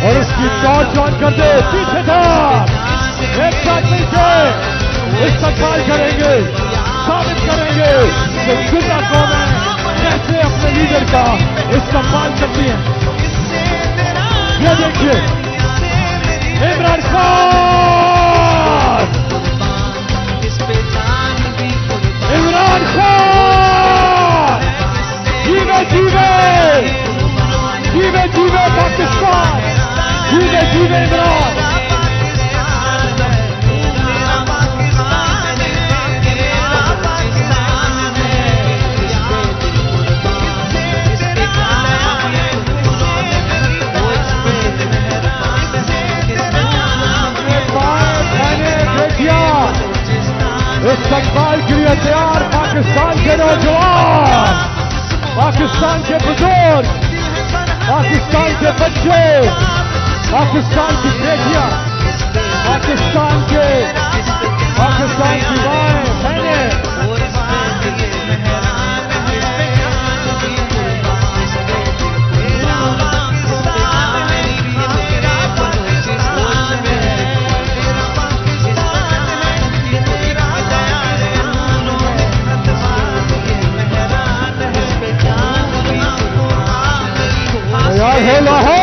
और उसकी torch on कर दे, पीछे था, एक साथ मिलकर इस्तेमाल करेंगे, साबित करेंगे कि जिंदा कौम है, कैसे अपने लीडर का इस्तेमाल करती है। ये देखिए इमरान खान, इमरान खान, जीवे जीवे जीवे जीवे पाकिस्तान, जीवे जीवे इमरान। इस्तेमाल के लिए तैयार पाकिस्तान के नौजवान, पाकिस्तान के बुजुर्ग, पाकिस्तान के बच्चे, पाकिस्तान की बेटियां, पाकिस्तान की माएं बहनें, है लाहौर,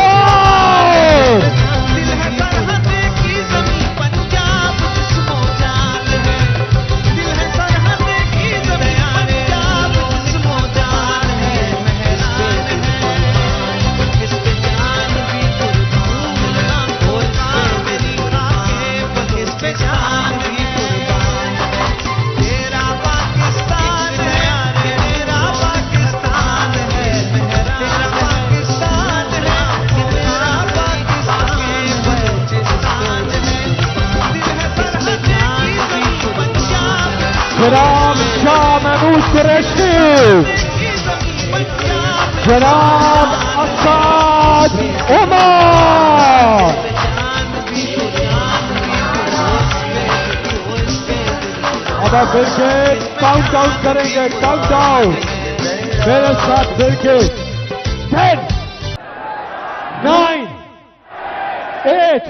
जनाब शाह महमूद कुरैशी, जनाब असद उमर, अब आप मिलके काउंट डाउन करेंगे, काउंट डाउन मेरे साथ मिलके 10, 9, 8,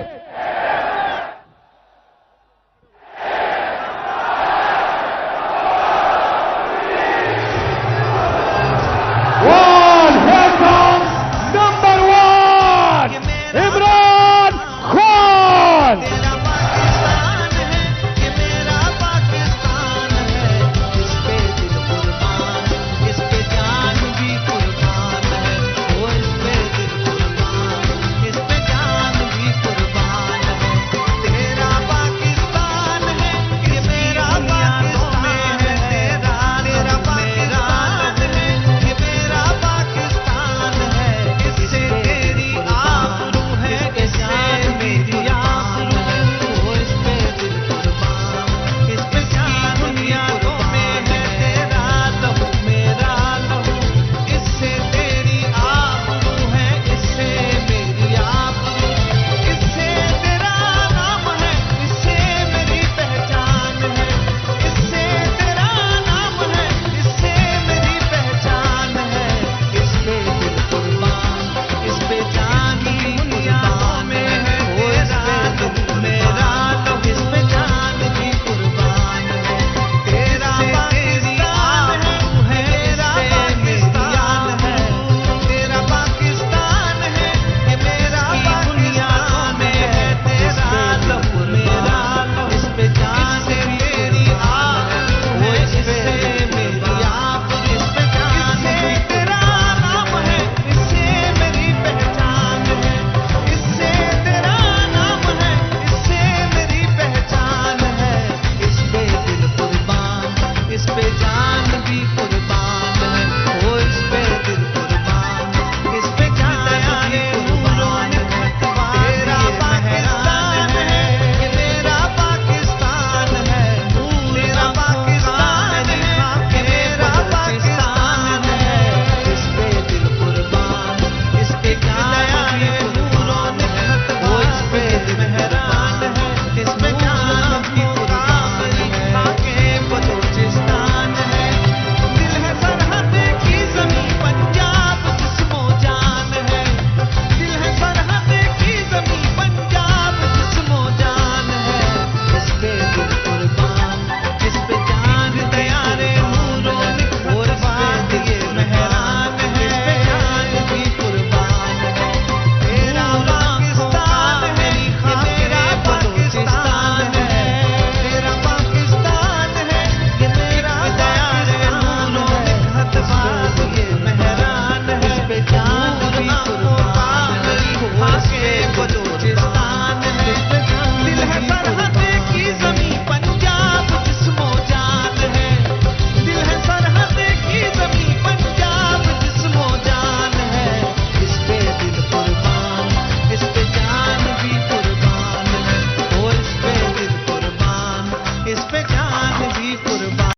इस पे जान भी